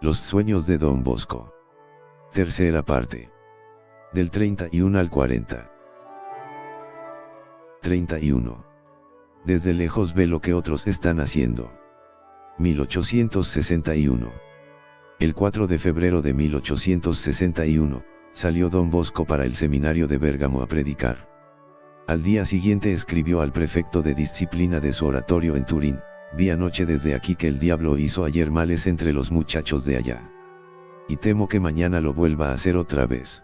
Los sueños de Don Bosco. Tercera parte. Del 31 al 40. 31. Desde lejos ve lo que otros están haciendo. 1861. El 4 de febrero de 1861, salió Don Bosco para el seminario de Bérgamo a predicar. Al día siguiente escribió al prefecto de disciplina de su oratorio en Turín: vi anoche desde aquí que el diablo hizo ayer males entre los muchachos de allá. Y temo que mañana lo vuelva a hacer otra vez.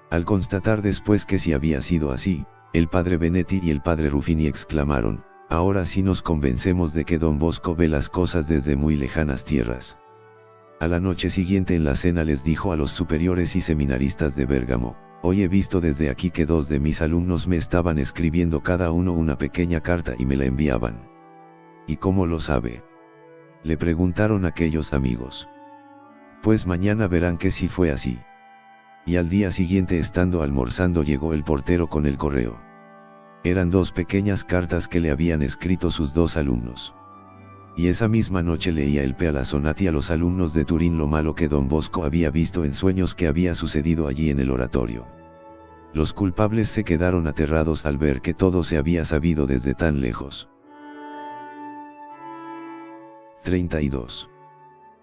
Al constatar después que si había sido así, el padre Benetti y el padre Ruffini exclamaron: ahora sí nos convencemos de que Don Bosco ve las cosas desde muy lejanas tierras. A la noche siguiente en la cena les dijo a los superiores y seminaristas de Bérgamo: hoy he visto desde aquí que 2 de mis alumnos me estaban escribiendo cada uno una pequeña carta y me la enviaban. ¿Y cómo lo sabe?, le preguntaron aquellos amigos. Pues mañana verán que sí fue así. Y al día siguiente, estando almorzando, llegó el portero con el correo. Eran 2 pequeñas cartas que le habían escrito sus 2 alumnos. Y esa misma noche leía el Pealazonati a los alumnos de Turín lo malo que Don Bosco había visto en sueños que había sucedido allí en el oratorio. Los culpables se quedaron aterrados al ver que todo se había sabido desde tan lejos. 32.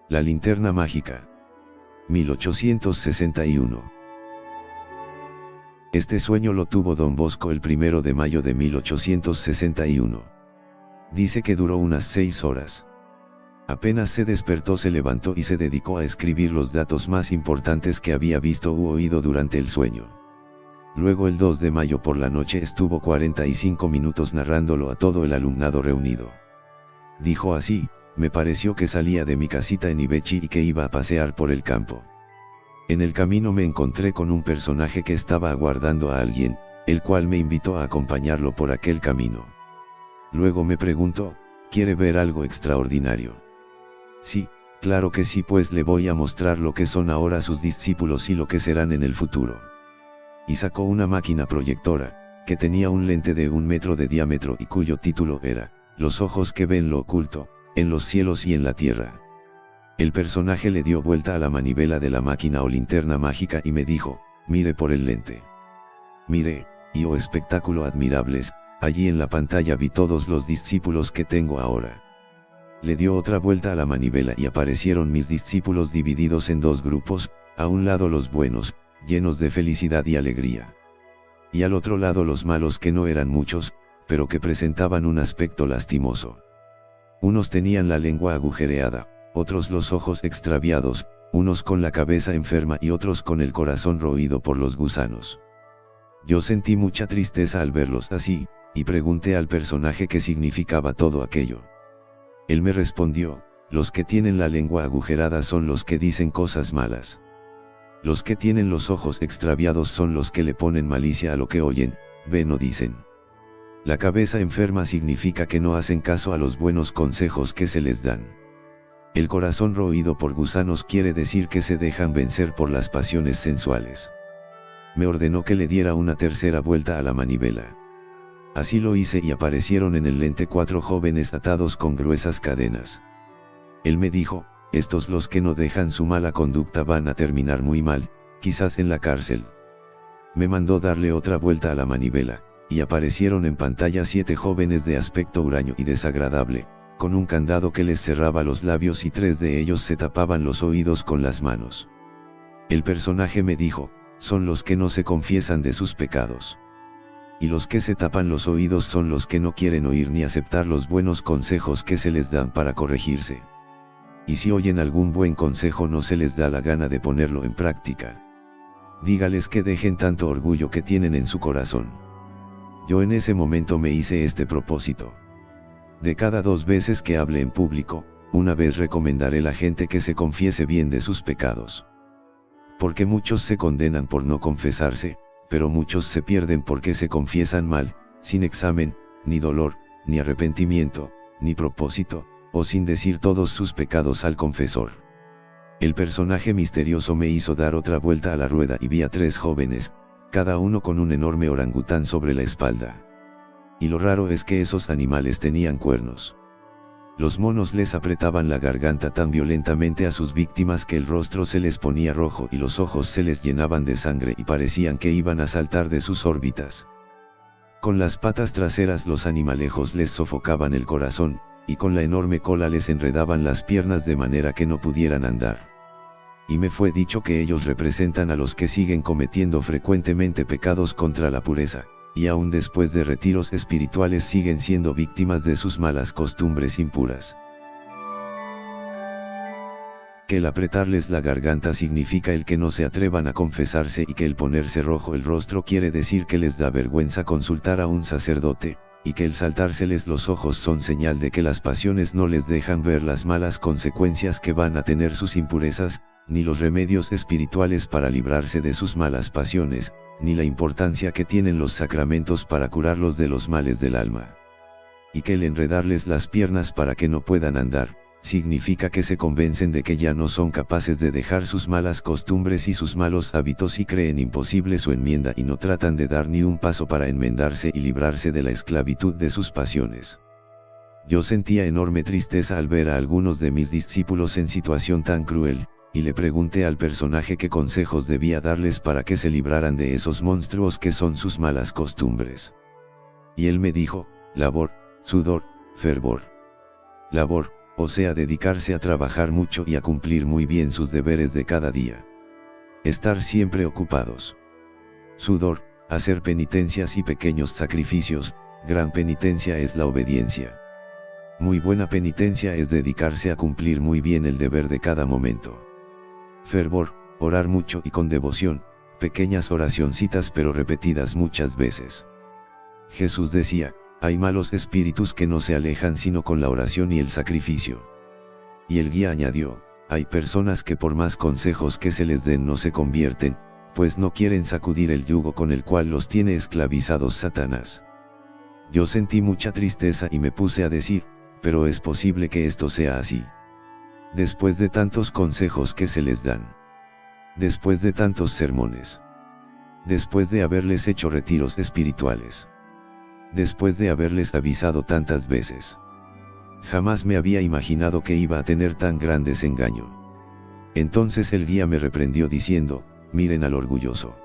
La linterna mágica. 1861. Este sueño lo tuvo Don Bosco el 1 de mayo de 1861. Dice que duró unas 6 horas. Apenas se despertó, se levantó y se dedicó a escribir los datos más importantes que había visto u oído durante el sueño. Luego el 2 de mayo por la noche estuvo 45 minutos narrándolo a todo el alumnado reunido. Dijo así: me pareció que salía de mi casita en Ibechi y que iba a pasear por el campo. En el camino me encontré con un personaje que estaba aguardando a alguien, el cual me invitó a acompañarlo por aquel camino. Luego me preguntó: ¿quiere ver algo extraordinario? Sí, claro que sí, pues le voy a mostrar lo que son ahora sus discípulos y lo que serán en el futuro. Y sacó una máquina proyectora, que tenía un lente de 1 metro de diámetro y cuyo título era: los ojos que ven lo oculto, en los cielos y en la tierra. El personaje le dio vuelta a la manivela de la máquina o linterna mágica y me dijo: mire por el lente. Miré, y oh espectáculo admirables, allí en la pantalla vi todos los discípulos que tengo ahora. Le dio otra vuelta a la manivela y aparecieron mis discípulos divididos en 2 grupos, a un lado los buenos, llenos de felicidad y alegría. Y al otro lado los malos, que no eran muchos, pero que presentaban un aspecto lastimoso. Unos tenían la lengua agujereada, otros los ojos extraviados, unos con la cabeza enferma y otros con el corazón roído por los gusanos. Yo sentí mucha tristeza al verlos así, y pregunté al personaje qué significaba todo aquello. Él me respondió: los que tienen la lengua agujerada son los que dicen cosas malas. Los que tienen los ojos extraviados son los que le ponen malicia a lo que oyen, ven o dicen. La cabeza enferma significa que no hacen caso a los buenos consejos que se les dan. El corazón roído por gusanos quiere decir que se dejan vencer por las pasiones sensuales. Me ordenó que le diera una tercera vuelta a la manivela. Así lo hice y aparecieron en el lente 4 jóvenes atados con gruesas cadenas. Él me dijo: estos, los que no dejan su mala conducta, van a terminar muy mal, quizás en la cárcel. Me mandó darle otra vuelta a la manivela, y aparecieron en pantalla 7 jóvenes de aspecto huraño y desagradable, con un candado que les cerraba los labios y 3 de ellos se tapaban los oídos con las manos. El personaje me dijo: son los que no se confiesan de sus pecados. Y los que se tapan los oídos son los que no quieren oír ni aceptar los buenos consejos que se les dan para corregirse. Y si oyen algún buen consejo no se les da la gana de ponerlo en práctica. Dígales que dejen tanto orgullo que tienen en su corazón. Yo en ese momento me hice este propósito: de cada 2 veces que hable en público, una vez recomendaré a la gente que se confiese bien de sus pecados. Porque muchos se condenan por no confesarse, pero muchos se pierden porque se confiesan mal, sin examen, ni dolor, ni arrepentimiento, ni propósito, o sin decir todos sus pecados al confesor. El personaje misterioso me hizo dar otra vuelta a la rueda y vi a 3 jóvenes, cada uno con un enorme orangután sobre la espalda. Y lo raro es que esos animales tenían cuernos. Los monos les apretaban la garganta tan violentamente a sus víctimas que el rostro se les ponía rojo y los ojos se les llenaban de sangre y parecían que iban a saltar de sus órbitas. Con las patas traseras los animalejos les sofocaban el corazón, y con la enorme cola les enredaban las piernas de manera que no pudieran andar. Y me fue dicho que ellos representan a los que siguen cometiendo frecuentemente pecados contra la pureza, y aún después de retiros espirituales siguen siendo víctimas de sus malas costumbres impuras. Que el apretarles la garganta significa el que no se atrevan a confesarse y que el ponerse rojo el rostro quiere decir que les da vergüenza consultar a un sacerdote, y que el saltárseles los ojos son señal de que las pasiones no les dejan ver las malas consecuencias que van a tener sus impurezas, ni los remedios espirituales para librarse de sus malas pasiones, ni la importancia que tienen los sacramentos para curarlos de los males del alma. Y que el enredarles las piernas para que no puedan andar, significa que se convencen de que ya no son capaces de dejar sus malas costumbres y sus malos hábitos y creen imposible su enmienda y no tratan de dar ni un paso para enmendarse y librarse de la esclavitud de sus pasiones. Yo sentía enorme tristeza al ver a algunos de mis discípulos en situación tan cruel, y le pregunté al personaje qué consejos debía darles para que se libraran de esos monstruos que son sus malas costumbres. Y él me dijo: labor, sudor, fervor. Labor, o sea, dedicarse a trabajar mucho y a cumplir muy bien sus deberes de cada día. Estar siempre ocupados. Sudor, hacer penitencias y pequeños sacrificios. Gran penitencia es la obediencia. Muy buena penitencia es dedicarse a cumplir muy bien el deber de cada momento. Fervor, orar mucho y con devoción, pequeñas oracioncitas pero repetidas muchas veces. Jesús decía: hay malos espíritus que no se alejan sino con la oración y el sacrificio. Y el guía añadió: hay personas que por más consejos que se les den no se convierten, pues no quieren sacudir el yugo con el cual los tiene esclavizados Satanás. Yo sentí mucha tristeza y me puse a decir: pero es posible que esto sea así. Después de tantos consejos que se les dan. Después de tantos sermones. Después de haberles hecho retiros espirituales. Después de haberles avisado tantas veces. Jamás me había imaginado que iba a tener tan gran desengaño. Entonces el guía me reprendió diciendo: miren al orgulloso.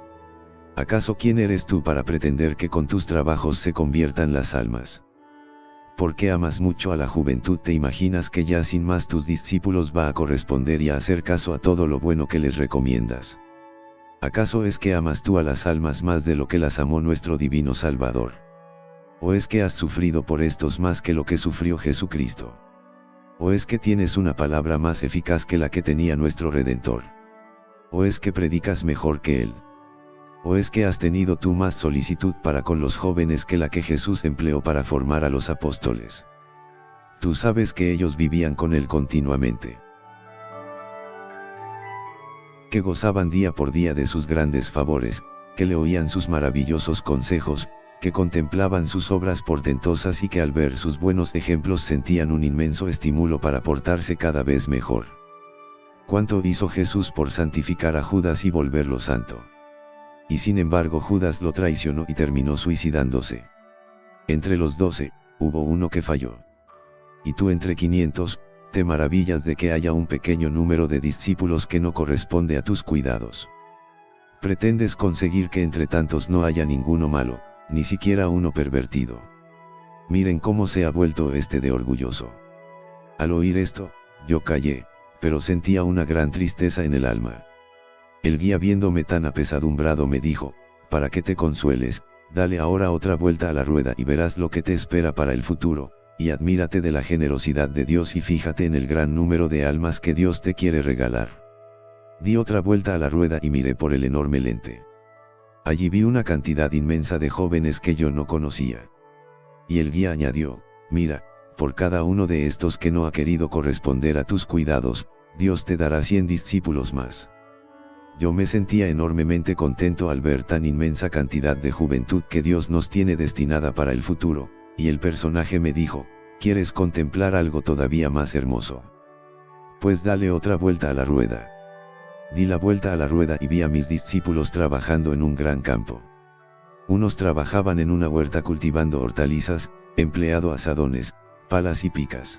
¿Acaso quién eres tú para pretender que con tus trabajos se conviertan las almas? Porque amas mucho a la juventud, te imaginas que ya sin más tus discípulos va a corresponder y a hacer caso a todo lo bueno que les recomiendas. ¿Acaso es que amas tú a las almas más de lo que las amó nuestro divino Salvador? ¿O es que has sufrido por estos más que lo que sufrió Jesucristo? ¿O es que tienes una palabra más eficaz que la que tenía nuestro Redentor? ¿O es que predicas mejor que Él? ¿O es que has tenido tú más solicitud para con los jóvenes que la que Jesús empleó para formar a los apóstoles? Tú sabes que ellos vivían con Él continuamente. Que gozaban día por día de sus grandes favores, que le oían sus maravillosos consejos, que contemplaban sus obras portentosas y que al ver sus buenos ejemplos sentían un inmenso estímulo para portarse cada vez mejor. ¿Cuánto hizo Jesús por santificar a Judas y volverlo santo? Y sin embargo Judas lo traicionó y terminó suicidándose. Entre los 12, hubo uno que falló. Y tú entre 500, te maravillas de que haya un pequeño número de discípulos que no corresponde a tus cuidados. Pretendes conseguir que entre tantos no haya ninguno malo, ni siquiera uno pervertido. Miren cómo se ha vuelto este de orgulloso. Al oír esto, yo callé, pero sentía una gran tristeza en el alma. El guía, viéndome tan apesadumbrado, me dijo: para que te consueles, dale ahora otra vuelta a la rueda y verás lo que te espera para el futuro, y admírate de la generosidad de Dios y fíjate en el gran número de almas que Dios te quiere regalar. Di otra vuelta a la rueda y miré por el enorme lente. Allí vi una cantidad inmensa de jóvenes que yo no conocía. Y el guía añadió: mira, por cada uno de estos que no ha querido corresponder a tus cuidados, Dios te dará 100 discípulos más. Yo me sentía enormemente contento al ver tan inmensa cantidad de juventud que Dios nos tiene destinada para el futuro, y el personaje me dijo: ¿quieres contemplar algo todavía más hermoso? Pues dale otra vuelta a la rueda. Di la vuelta a la rueda y vi a mis discípulos trabajando en un gran campo. Unos trabajaban en una huerta cultivando hortalizas, empleando azadones, palas y picas.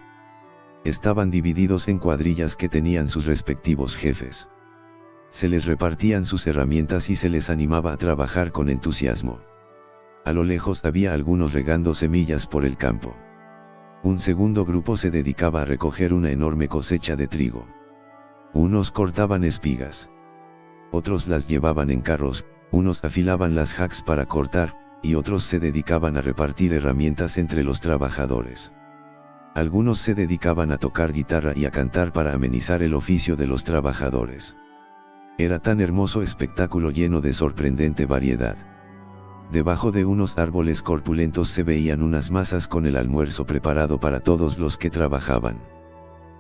Estaban divididos en cuadrillas que tenían sus respectivos jefes. Se les repartían sus herramientas y se les animaba a trabajar con entusiasmo. A lo lejos había algunos regando semillas por el campo. Un segundo grupo se dedicaba a recoger una enorme cosecha de trigo. Unos cortaban espigas. Otros las llevaban en carros, unos afilaban las hacks para cortar, y otros se dedicaban a repartir herramientas entre los trabajadores. Algunos se dedicaban a tocar guitarra y a cantar para amenizar el oficio de los trabajadores. Era tan hermoso espectáculo lleno de sorprendente variedad. Debajo de unos árboles corpulentos se veían unas masas con el almuerzo preparado para todos los que trabajaban.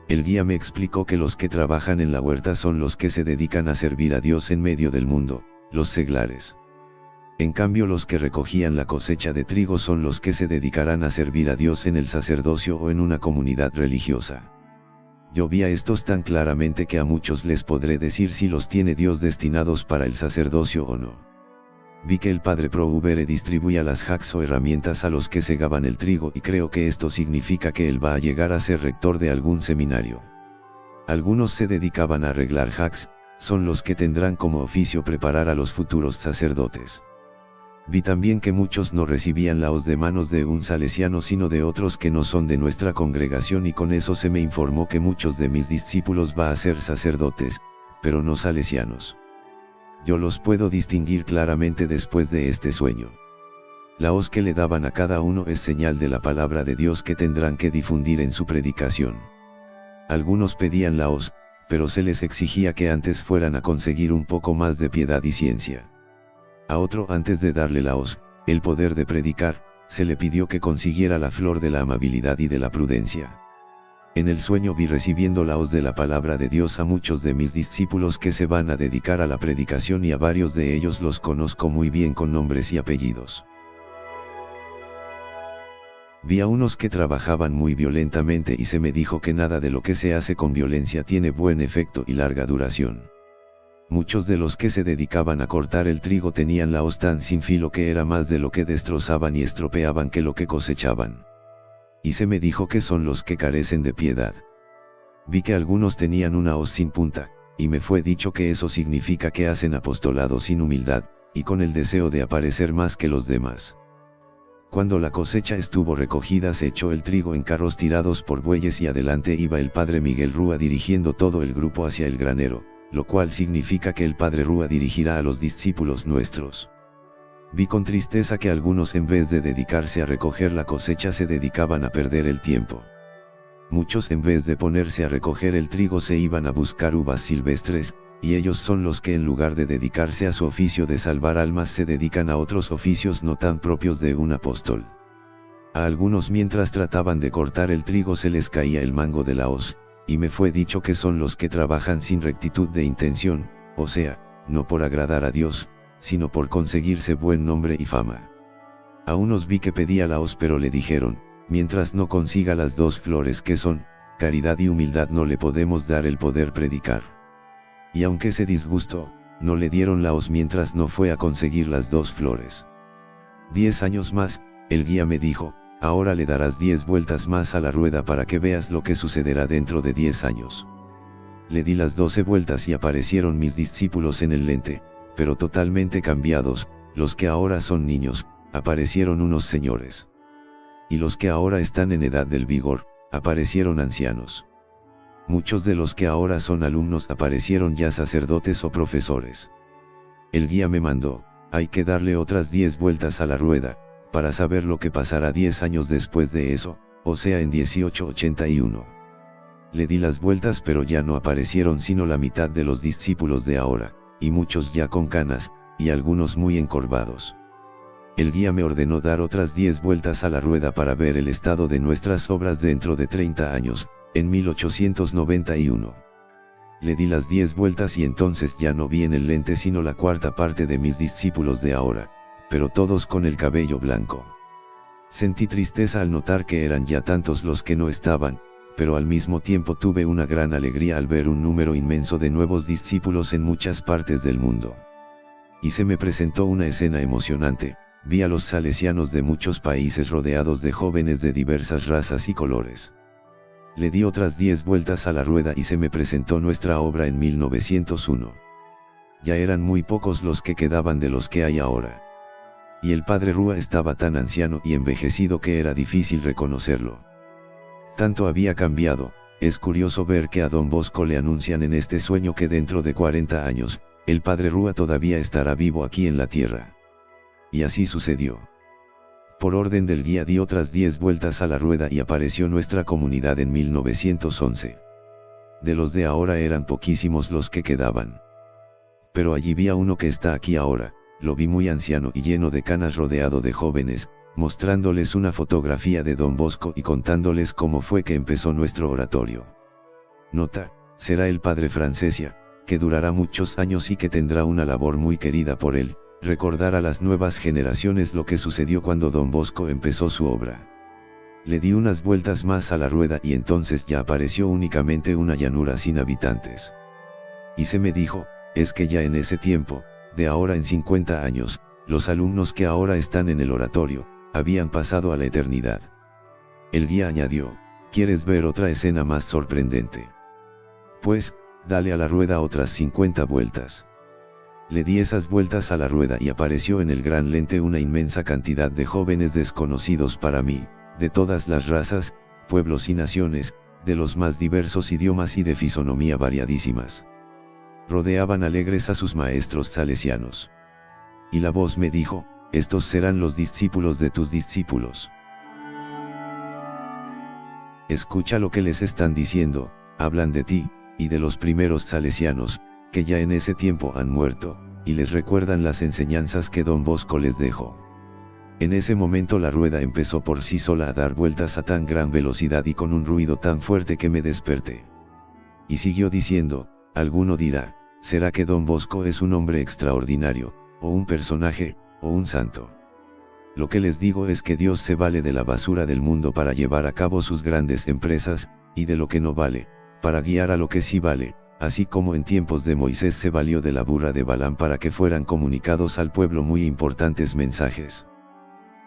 El guía me explicó que los que trabajan en la huerta son los que se dedican a servir a Dios en medio del mundo, los seglares. En cambio los que recogían la cosecha de trigo son los que se dedicarán a servir a Dios en el sacerdocio o en una comunidad religiosa. Yo vi a estos tan claramente que a muchos les podré decir si los tiene Dios destinados para el sacerdocio o no. Vi que el padre Proubere distribuía las hacks o herramientas a los que segaban el trigo y creo que esto significa que él va a llegar a ser rector de algún seminario. Algunos se dedicaban a arreglar hacks, son los que tendrán como oficio preparar a los futuros sacerdotes. Vi también que muchos no recibían la hoz de manos de un salesiano sino de otros que no son de nuestra congregación y con eso se me informó que muchos de mis discípulos va a ser sacerdotes, pero no salesianos. Yo los puedo distinguir claramente después de este sueño. La hoz que le daban a cada uno es señal de la palabra de Dios que tendrán que difundir en su predicación. Algunos pedían la hoz, pero se les exigía que antes fueran a conseguir un poco más de piedad y ciencia. A otro antes de darle la hoz, el poder de predicar, se le pidió que consiguiera la flor de la amabilidad y de la prudencia. En el sueño vi recibiendo la hoz de la palabra de Dios a muchos de mis discípulos que se van a dedicar a la predicación y a varios de ellos los conozco muy bien con nombres y apellidos. Vi a unos que trabajaban muy violentamente y se me dijo que nada de lo que se hace con violencia tiene buen efecto y larga duración. Muchos de los que se dedicaban a cortar el trigo tenían la hoz tan sin filo que era más de lo que destrozaban y estropeaban que lo que cosechaban. Y se me dijo que son los que carecen de piedad. Vi que algunos tenían una hoz sin punta, y me fue dicho que eso significa que hacen apostolado sin humildad, y con el deseo de aparecer más que los demás. Cuando la cosecha estuvo recogida se echó el trigo en carros tirados por bueyes y adelante iba el padre Miguel Rúa dirigiendo todo el grupo hacia el granero, lo cual significa que el padre Rúa dirigirá a los discípulos nuestros. Vi con tristeza que algunos en vez de dedicarse a recoger la cosecha se dedicaban a perder el tiempo. Muchos en vez de ponerse a recoger el trigo se iban a buscar uvas silvestres, y ellos son los que en lugar de dedicarse a su oficio de salvar almas se dedican a otros oficios no tan propios de un apóstol. A algunos mientras trataban de cortar el trigo se les caía el mango de la hoz, y me fue dicho que son los que trabajan sin rectitud de intención, o sea, no por agradar a Dios, sino por conseguirse buen nombre y fama. A unos vi que pedía la hoz pero le dijeron, mientras no consiga las dos flores que son, caridad y humildad no le podemos dar el poder predicar. Y aunque se disgustó, no le dieron la hoz mientras no fue a conseguir las dos flores. 10 años más, el guía me dijo, ahora le darás 10 vueltas más a la rueda para que veas lo que sucederá dentro de 10 años. Le di las 12 vueltas y aparecieron mis discípulos en el lente, pero totalmente cambiados, los que ahora son niños, aparecieron unos señores. Y los que ahora están en edad del vigor, aparecieron ancianos. Muchos de los que ahora son alumnos aparecieron ya sacerdotes o profesores. El guía me mandó, hay que darle otras 10 vueltas a la rueda, para saber lo que pasará 10 años después de eso, o sea en 1881. Le di las vueltas pero ya no aparecieron sino la mitad de los discípulos de ahora, y muchos ya con canas, y algunos muy encorvados. El guía me ordenó dar otras 10 vueltas a la rueda para ver el estado de nuestras obras dentro de 30 años, en 1891. Le di las 10 vueltas y entonces ya no vi en el lente sino la cuarta parte de mis discípulos de ahora, pero todos con el cabello blanco. Sentí tristeza al notar que eran ya tantos los que no estaban, pero al mismo tiempo tuve una gran alegría al ver un número inmenso de nuevos discípulos en muchas partes del mundo. Y se me presentó una escena emocionante, vi a los salesianos de muchos países rodeados de jóvenes de diversas razas y colores. Le di otras 10 vueltas a la rueda y se me presentó nuestra obra en 1901. Ya eran muy pocos los que quedaban de los que hay ahora. Y el padre Rúa estaba tan anciano y envejecido que era difícil reconocerlo. Tanto había cambiado. Es curioso ver que a don Bosco le anuncian en este sueño que dentro de 40 años, el padre Rúa todavía estará vivo aquí en la tierra. Y así sucedió. Por orden del guía di otras 10 vueltas a la rueda y apareció nuestra comunidad en 1911. De los de ahora eran poquísimos los que quedaban. Pero allí vi a uno que está aquí ahora, lo vi muy anciano y lleno de canas rodeado de jóvenes, mostrándoles una fotografía de don Bosco y contándoles cómo fue que empezó nuestro oratorio. Nota, será el padre Francesia, que durará muchos años y que tendrá una labor muy querida por él, recordar a las nuevas generaciones lo que sucedió cuando don Bosco empezó su obra. Le di unas vueltas más a la rueda y entonces ya apareció únicamente una llanura sin habitantes. Y se me dijo, es que ya en ese tiempo, de ahora en 50 años, los alumnos que ahora están en el oratorio, habían pasado a la eternidad. El guía añadió, ¿quieres ver otra escena más sorprendente? Pues, dale a la rueda otras 50 vueltas. Le di esas vueltas a la rueda y apareció en el gran lente una inmensa cantidad de jóvenes desconocidos para mí, de todas las razas, pueblos y naciones, de los más diversos idiomas y de fisonomía variadísimas. Rodeaban alegres a sus maestros salesianos. Y la voz me dijo, estos serán los discípulos de tus discípulos. Escucha lo que les están diciendo, hablan de ti, y de los primeros salesianos, que ya en ese tiempo han muerto, y les recuerdan las enseñanzas que don Bosco les dejó. En ese momento la rueda empezó por sí sola a dar vueltas a tan gran velocidad y con un ruido tan fuerte que me desperté. Y siguió diciendo, alguno dirá, ¿será que don Bosco es un hombre extraordinario, o un personaje, o un santo? Lo que les digo es que Dios se vale de la basura del mundo para llevar a cabo sus grandes empresas, y de lo que no vale, para guiar a lo que sí vale, así como en tiempos de Moisés se valió de la burra de Balaam para que fueran comunicados al pueblo muy importantes mensajes.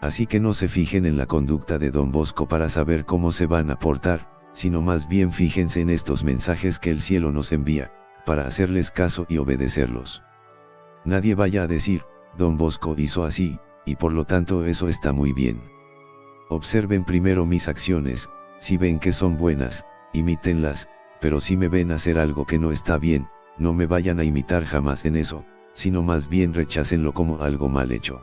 Así que no se fijen en la conducta de don Bosco para saber cómo se van a portar, sino más bien fíjense en estos mensajes que el cielo nos envía, para hacerles caso y obedecerlos. Nadie vaya a decir, don Bosco hizo así, y por lo tanto eso está muy bien. Observen primero mis acciones, si ven que son buenas, imítenlas, pero si me ven hacer algo que no está bien, no me vayan a imitar jamás en eso, sino más bien rechácenlo como algo mal hecho.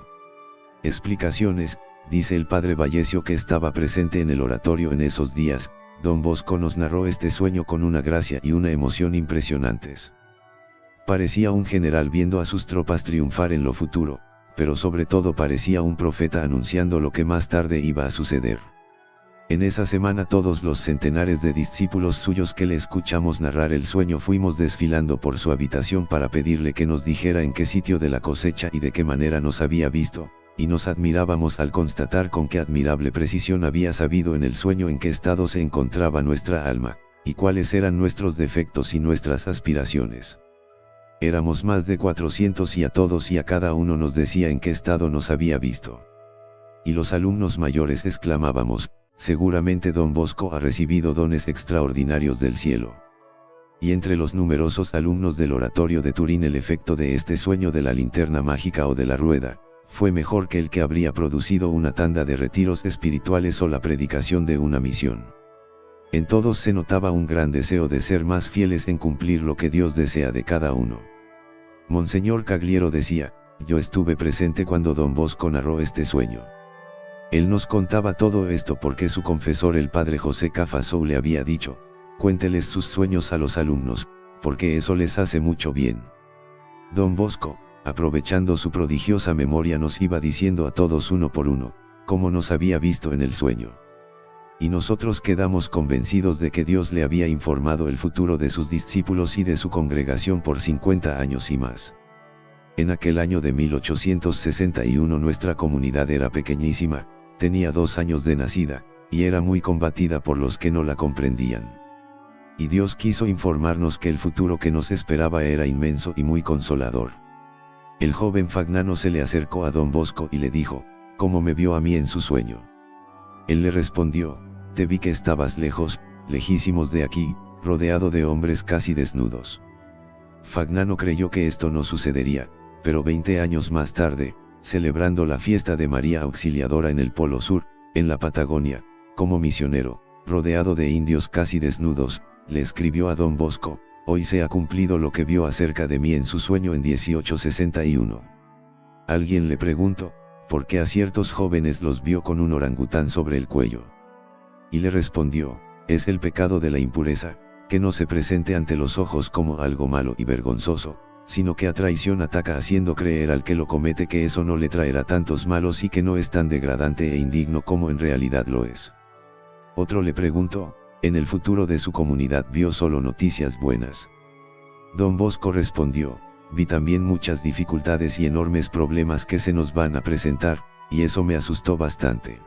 Explicaciones, dice el padre Vallecio que estaba presente en el oratorio en esos días. Don Bosco nos narró este sueño con una gracia y una emoción impresionantes. Parecía un general viendo a sus tropas triunfar en lo futuro, pero sobre todo parecía un profeta anunciando lo que más tarde iba a suceder. En esa semana todos los centenares de discípulos suyos que le escuchamos narrar el sueño fuimos desfilando por su habitación para pedirle que nos dijera en qué sitio de la cosecha y de qué manera nos había visto, y nos admirábamos al constatar con qué admirable precisión había sabido en el sueño en qué estado se encontraba nuestra alma, y cuáles eran nuestros defectos y nuestras aspiraciones. Éramos más de 400 y a todos y a cada uno nos decía en qué estado nos había visto. Y los alumnos mayores exclamábamos, seguramente don Bosco ha recibido dones extraordinarios del cielo. Y entre los numerosos alumnos del oratorio de Turín el efecto de este sueño de la linterna mágica o de la rueda, fue mejor que el que habría producido una tanda de retiros espirituales o la predicación de una misión. En todos se notaba un gran deseo de ser más fieles en cumplir lo que Dios desea de cada uno. Monseñor Cagliero decía, yo estuve presente cuando don Bosco narró este sueño. Él nos contaba todo esto porque su confesor el padre José Cafasou le había dicho, cuénteles sus sueños a los alumnos, porque eso les hace mucho bien. Don Bosco, aprovechando su prodigiosa memoria nos iba diciendo a todos uno por uno, cómo nos había visto en el sueño. Y nosotros quedamos convencidos de que Dios le había informado el futuro de sus discípulos y de su congregación por 50 años y más. En aquel año de 1861 nuestra comunidad era pequeñísima, tenía 2 años de nacida, y era muy combatida por los que no la comprendían. Y Dios quiso informarnos que el futuro que nos esperaba era inmenso y muy consolador. El joven Fagnano se le acercó a don Bosco y le dijo, ¿cómo me vio a mí en su sueño? Él le respondió, te vi que estabas lejos, lejísimos de aquí, rodeado de hombres casi desnudos. Fagnano creyó que esto no sucedería, pero 20 años más tarde, celebrando la fiesta de María Auxiliadora en el Polo Sur, en la Patagonia, como misionero, rodeado de indios casi desnudos, le escribió a Don Bosco: hoy se ha cumplido lo que vio acerca de mí en su sueño en 1861. Alguien le preguntó, ¿por qué a ciertos jóvenes los vio con un orangután sobre el cuello? Y le respondió: es el pecado de la impureza, que no se presente ante los ojos como algo malo y vergonzoso, sino que a traición ataca haciendo creer al que lo comete que eso no le traerá tantos malos y que no es tan degradante e indigno como en realidad lo es. Otro le preguntó, ¿en el futuro de su comunidad vio solo noticias buenas? Don Bosco respondió: vi también muchas dificultades y enormes problemas que se nos van a presentar, y eso me asustó bastante.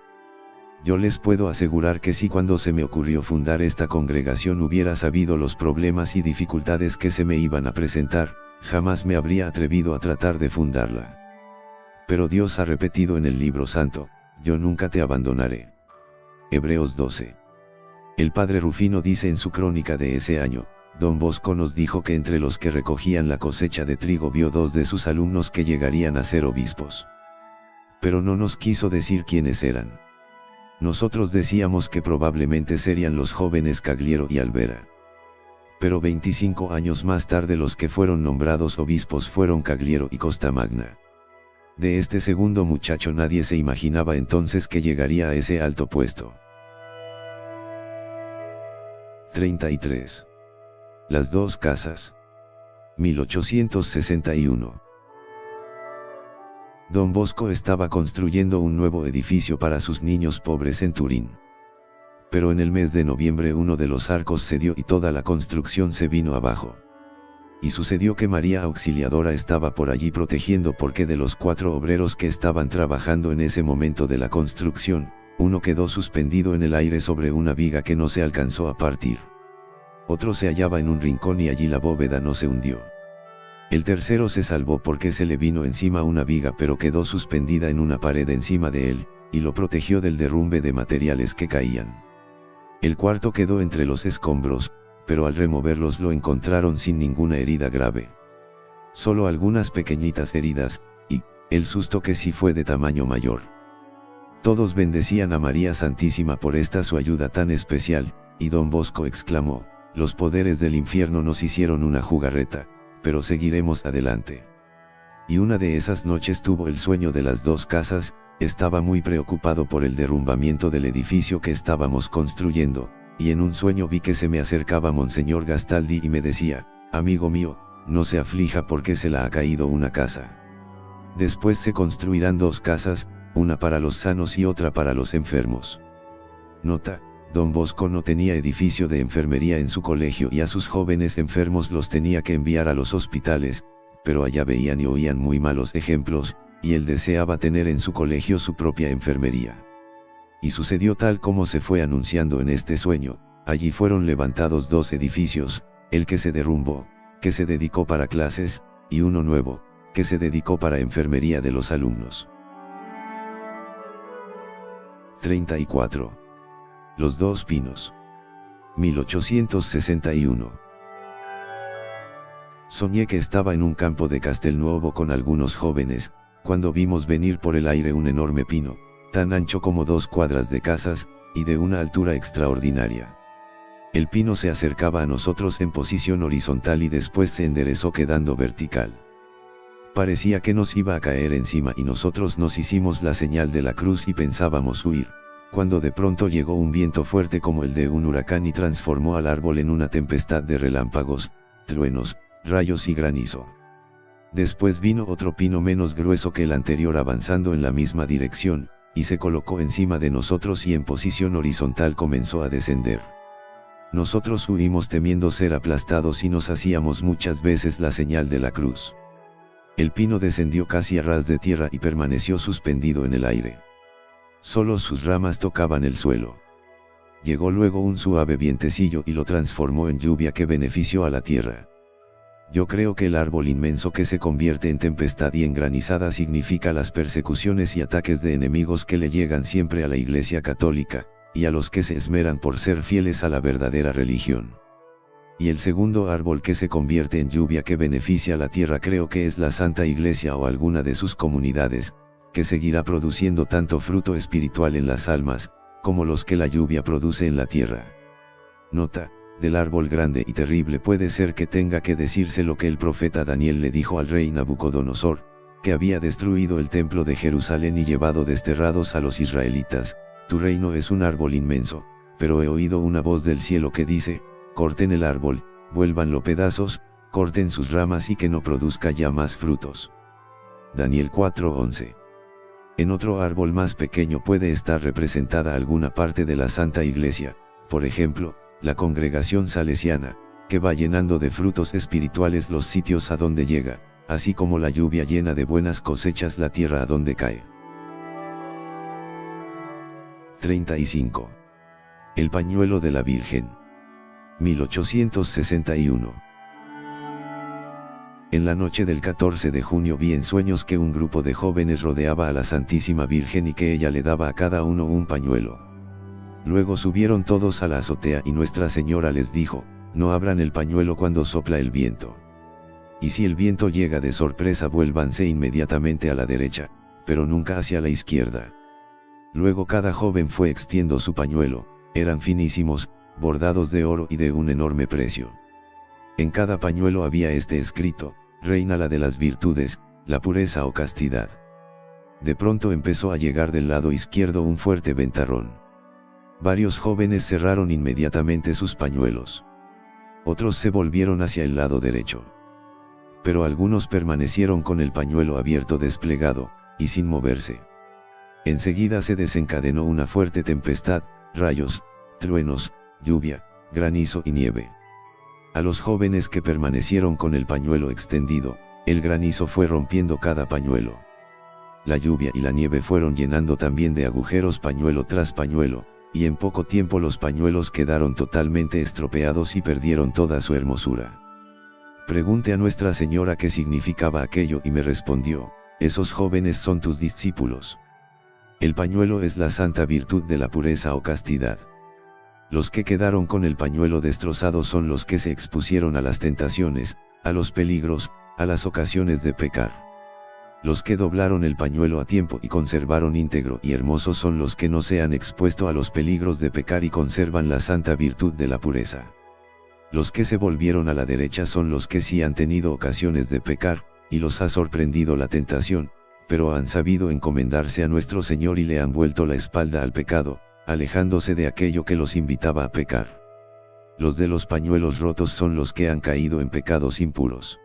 Yo les puedo asegurar que si cuando se me ocurrió fundar esta congregación hubiera sabido los problemas y dificultades que se me iban a presentar, jamás me habría atrevido a tratar de fundarla. Pero Dios ha repetido en el libro santo: yo nunca te abandonaré. Hebreos 12. El padre Rufino dice en su crónica de ese año: Don Bosco nos dijo que entre los que recogían la cosecha de trigo vio 2 de sus alumnos que llegarían a ser obispos. Pero no nos quiso decir quiénes eran. Nosotros decíamos que probablemente serían los jóvenes Cagliero y Alvera. Pero 25 años más tarde los que fueron nombrados obispos fueron Cagliero y Costamagna. De este segundo muchacho nadie se imaginaba entonces que llegaría a ese alto puesto. 33. Las dos casas. 1861. Don Bosco estaba construyendo un nuevo edificio para sus niños pobres en Turín. Pero en el mes de noviembre uno de los arcos cedió y toda la construcción se vino abajo. Y sucedió que María Auxiliadora estaba por allí protegiendo porque de los 4 obreros que estaban trabajando en ese momento de la construcción, uno quedó suspendido en el aire sobre una viga que no se alcanzó a partir. Otro se hallaba en un rincón y allí la bóveda no se hundió. El tercero se salvó porque se le vino encima una viga pero quedó suspendida en una pared encima de él, y lo protegió del derrumbe de materiales que caían. El cuarto quedó entre los escombros, pero al removerlos lo encontraron sin ninguna herida grave. Solo algunas pequeñitas heridas, y el susto que sí fue de tamaño mayor. Todos bendecían a María Santísima por esta su ayuda tan especial, y Don Bosco exclamó: los poderes del infierno nos hicieron una jugarreta, pero seguiremos adelante. Y una de esas noches tuvo el sueño de las 2 casas. Estaba muy preocupado por el derrumbamiento del edificio que estábamos construyendo, y en un sueño vi que se me acercaba Monseñor Gastaldi y me decía: amigo mío, no se aflija porque se la ha caído una casa. Después se construirán 2 casas, una para los sanos y otra para los enfermos. Nota: Don Bosco no tenía edificio de enfermería en su colegio y a sus jóvenes enfermos los tenía que enviar a los hospitales, pero allá veían y oían muy malos ejemplos, y él deseaba tener en su colegio su propia enfermería. Y sucedió tal como se fue anunciando en este sueño: allí fueron levantados 2 edificios, el que se derrumbó, que se dedicó para clases, y uno nuevo, que se dedicó para enfermería de los alumnos. 34. Los 2 pinos. 1861. Soñé que estaba en un campo de Castelnuovo con algunos jóvenes, cuando vimos venir por el aire un enorme pino, tan ancho como 2 cuadras de casas, y de una altura extraordinaria. El pino se acercaba a nosotros en posición horizontal y después se enderezó quedando vertical. Parecía que nos iba a caer encima y nosotros nos hicimos la señal de la cruz y pensábamos huir, cuando de pronto llegó un viento fuerte como el de un huracán y transformó al árbol en una tempestad de relámpagos, truenos, rayos y granizo. Después vino otro pino menos grueso que el anterior avanzando en la misma dirección, y se colocó encima de nosotros y en posición horizontal comenzó a descender. Nosotros huimos temiendo ser aplastados y nos hacíamos muchas veces la señal de la cruz. El pino descendió casi a ras de tierra y permaneció suspendido en el aire. Solo sus ramas tocaban el suelo. Llegó luego un suave vientecillo y lo transformó en lluvia que benefició a la tierra. Yo creo que el árbol inmenso que se convierte en tempestad y en granizada significa las persecuciones y ataques de enemigos que le llegan siempre a la Iglesia Católica, y a los que se esmeran por ser fieles a la verdadera religión. Y el segundo árbol que se convierte en lluvia que beneficia a la tierra creo que es la Santa Iglesia o alguna de sus comunidades, que seguirá produciendo tanto fruto espiritual en las almas, como los que la lluvia produce en la tierra. Nota: del árbol grande y terrible puede ser que tenga que decirse lo que el profeta Daniel le dijo al rey Nabucodonosor, que había destruido el templo de Jerusalén y llevado desterrados a los israelitas: tu reino es un árbol inmenso, pero he oído una voz del cielo que dice, corten el árbol, vuélvanlo pedazos, corten sus ramas y que no produzca ya más frutos. Daniel 4:11. En otro árbol más pequeño puede estar representada alguna parte de la Santa Iglesia, por ejemplo, la congregación salesiana, que va llenando de frutos espirituales los sitios a donde llega, así como la lluvia llena de buenas cosechas la tierra a donde cae. 35. El pañuelo de la Virgen. 1861. En la noche del 14 de junio vi en sueños que un grupo de jóvenes rodeaba a la Santísima Virgen y que ella le daba a cada uno un pañuelo. Luego subieron todos a la azotea y Nuestra Señora les dijo, no abran el pañuelo cuando sopla el viento. Y si el viento llega de sorpresa vuélvanse inmediatamente a la derecha, pero nunca hacia la izquierda. Luego cada joven fue extiendo su pañuelo, eran finísimos, bordados de oro y de un enorme precio. En cada pañuelo había escrito, reina la de las virtudes, la pureza o castidad. De pronto empezó a llegar del lado izquierdo un fuerte ventarrón. Varios jóvenes cerraron inmediatamente sus pañuelos. Otros se volvieron hacia el lado derecho. Pero algunos permanecieron con el pañuelo abierto desplegado, y sin moverse. Enseguida se desencadenó una fuerte tempestad, rayos, truenos, lluvia, granizo y nieve. A los jóvenes que permanecieron con el pañuelo extendido, el granizo fue rompiendo cada pañuelo. La lluvia y la nieve fueron llenando también de agujeros pañuelo tras pañuelo, y en poco tiempo los pañuelos quedaron totalmente estropeados y perdieron toda su hermosura. Pregunté a Nuestra Señora qué significaba aquello y me respondió, esos jóvenes son tus discípulos. El pañuelo es la santa virtud de la pureza o castidad. Los que quedaron con el pañuelo destrozado son los que se expusieron a las tentaciones, a los peligros, a las ocasiones de pecar. Los que doblaron el pañuelo a tiempo y conservaron íntegro y hermoso son los que no se han expuesto a los peligros de pecar y conservan la santa virtud de la pureza. Los que se volvieron a la derecha son los que sí han tenido ocasiones de pecar, y los ha sorprendido la tentación, pero han sabido encomendarse a nuestro Señor y le han vuelto la espalda al pecado, alejándose de aquello que los invitaba a pecar. Los de los pañuelos rotos son los que han caído en pecados impuros.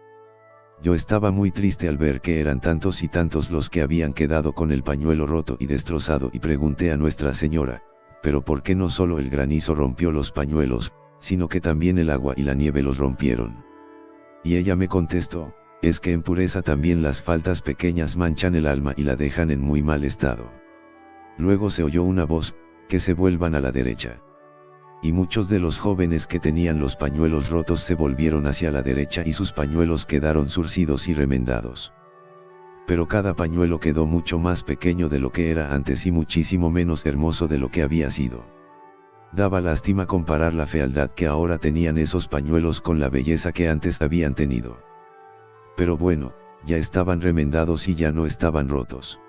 Yo estaba muy triste al ver que eran tantos y tantos los que habían quedado con el pañuelo roto y destrozado y pregunté a Nuestra Señora, pero ¿por qué no solo el granizo rompió los pañuelos, sino que también el agua y la nieve los rompieron? Y ella me contestó, es que en pureza también las faltas pequeñas manchan el alma y la dejan en muy mal estado. Luego se oyó una voz, que se vuelvan a la derecha. Y muchos de los jóvenes que tenían los pañuelos rotos se volvieron hacia la derecha y sus pañuelos quedaron zurcidos y remendados. Pero cada pañuelo quedó mucho más pequeño de lo que era antes y muchísimo menos hermoso de lo que había sido. Daba lástima comparar la fealdad que ahora tenían esos pañuelos con la belleza que antes habían tenido. Pero bueno, ya estaban remendados y ya no estaban rotos.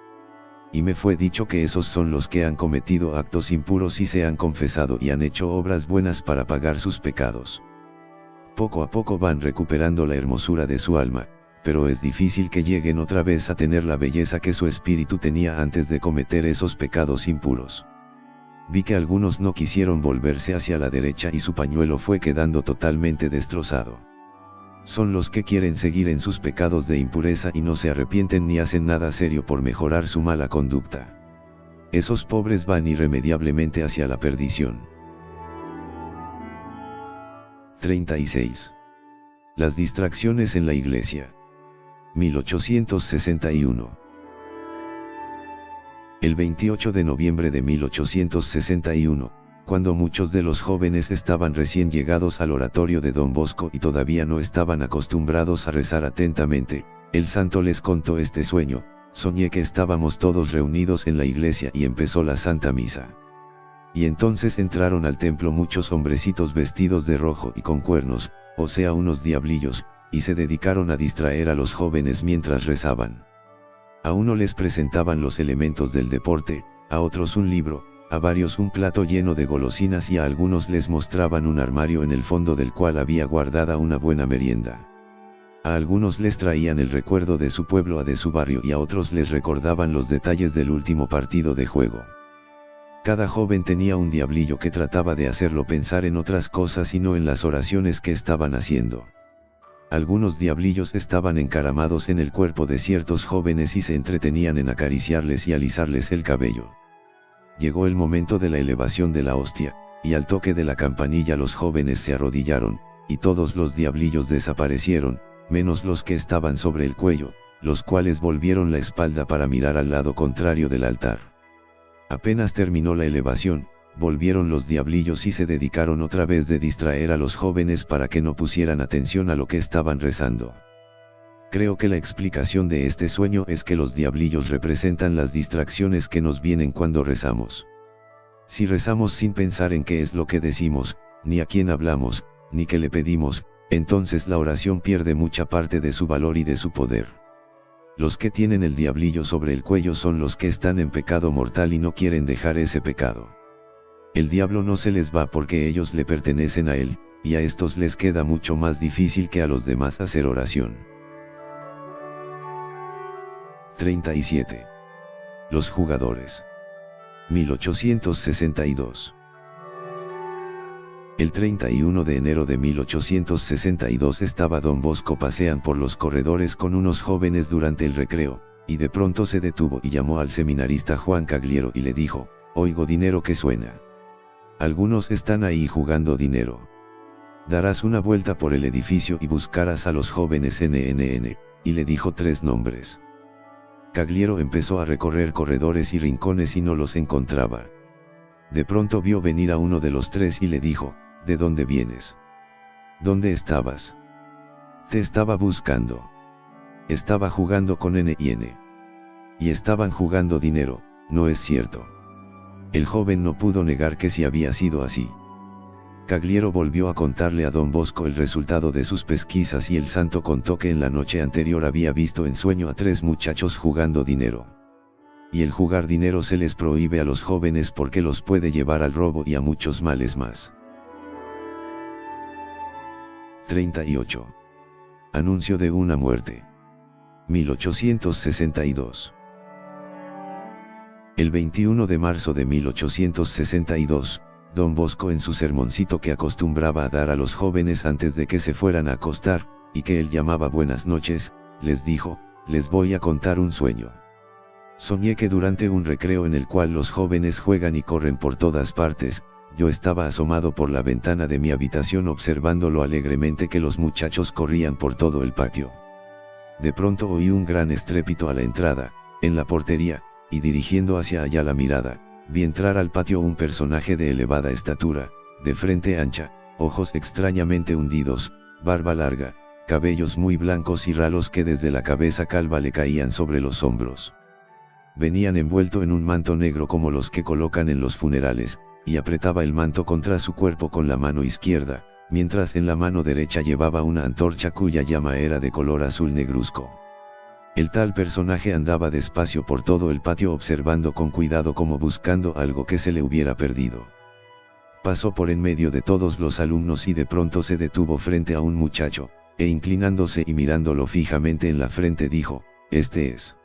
Y me fue dicho que esos son los que han cometido actos impuros y se han confesado y han hecho obras buenas para pagar sus pecados. Poco a poco van recuperando la hermosura de su alma, pero es difícil que lleguen otra vez a tener la belleza que su espíritu tenía antes de cometer esos pecados impuros. Vi que algunos no quisieron volverse hacia la derecha y su pañuelo fue quedando totalmente destrozado. Son los que quieren seguir en sus pecados de impureza y no se arrepienten ni hacen nada serio por mejorar su mala conducta. Esos pobres van irremediablemente hacia la perdición. 36. Las distracciones en la Iglesia. 1861. El 28 de noviembre de 1861, cuando muchos de los jóvenes estaban recién llegados al oratorio de Don Bosco y todavía no estaban acostumbrados a rezar atentamente, el santo les contó este sueño: soñé que estábamos todos reunidos en la iglesia y empezó la Santa Misa. Y entonces entraron al templo muchos hombrecitos vestidos de rojo y con cuernos, o sea unos diablillos, y se dedicaron a distraer a los jóvenes mientras rezaban. A uno les presentaban los elementos del deporte, a otros un libro, a varios un plato lleno de golosinas y a algunos les mostraban un armario en el fondo del cual había guardada una buena merienda. A algunos les traían el recuerdo de su pueblo o de su barrio y a otros les recordaban los detalles del último partido de juego. Cada joven tenía un diablillo que trataba de hacerlo pensar en otras cosas y no en las oraciones que estaban haciendo. Algunos diablillos estaban encaramados en el cuerpo de ciertos jóvenes y se entretenían en acariciarles y alisarles el cabello. Llegó el momento de la elevación de la hostia, y al toque de la campanilla los jóvenes se arrodillaron, y todos los diablillos desaparecieron, menos los que estaban sobre el cuello, los cuales volvieron la espalda para mirar al lado contrario del altar. Apenas terminó la elevación, volvieron los diablillos y se dedicaron otra vez de distraer a los jóvenes para que no pusieran atención a lo que estaban rezando. Creo que la explicación de este sueño es que los diablillos representan las distracciones que nos vienen cuando rezamos. Si rezamos sin pensar en qué es lo que decimos, ni a quién hablamos, ni qué le pedimos, entonces la oración pierde mucha parte de su valor y de su poder. Los que tienen el diablillo sobre el cuello son los que están en pecado mortal y no quieren dejar ese pecado. El diablo no se les va porque ellos le pertenecen a él, y a estos les queda mucho más difícil que a los demás hacer oración. 37. Los jugadores. 1862. El 31 de enero de 1862 estaba Don Bosco pasean por los corredores con unos jóvenes durante el recreo, y de pronto se detuvo y llamó al seminarista Juan Cagliero y le dijo: «Oigo dinero que suena. Algunos están ahí jugando dinero. Darás una vuelta por el edificio y buscarás a los jóvenes NNN», y le dijo 3 nombres. Cagliero empezó a recorrer corredores y rincones y no los encontraba. De pronto vio venir a uno de los 3 y le dijo: «¿De dónde vienes? ¿Dónde estabas?» «Te estaba buscando. Estaba jugando con N y N. Y estaban jugando dinero, ¿no es cierto?» El joven no pudo negar que sí había sido así. Cagliero volvió a contarle a Don Bosco el resultado de sus pesquisas y el santo contó que en la noche anterior había visto en sueño a 3 muchachos jugando dinero. Y el jugar dinero se les prohíbe a los jóvenes porque los puede llevar al robo y a muchos males más. 38. Anuncio de una muerte. 1862. El 21 de marzo de 1862, Don Bosco en su sermoncito que acostumbraba a dar a los jóvenes antes de que se fueran a acostar, y que él llamaba buenas noches, les dijo: «Les voy a contar un sueño. Soñé que durante un recreo en el cual los jóvenes juegan y corren por todas partes, yo estaba asomado por la ventana de mi habitación observando lo alegremente que los muchachos corrían por todo el patio. De pronto oí un gran estrépito a la entrada, en la portería, y dirigiendo hacia allá la mirada, vi entrar al patio un personaje de elevada estatura, de frente ancha, ojos extrañamente hundidos, barba larga, cabellos muy blancos y ralos que desde la cabeza calva le caían sobre los hombros. Venían envuelto en un manto negro como los que colocan en los funerales, y apretaba el manto contra su cuerpo con la mano izquierda, mientras en la mano derecha llevaba una antorcha cuya llama era de color azul negruzco. El tal personaje andaba despacio por todo el patio observando con cuidado como buscando algo que se le hubiera perdido. Pasó por en medio de todos los alumnos y de pronto se detuvo frente a un muchacho, e inclinándose y mirándolo fijamente en la frente dijo: «Este es».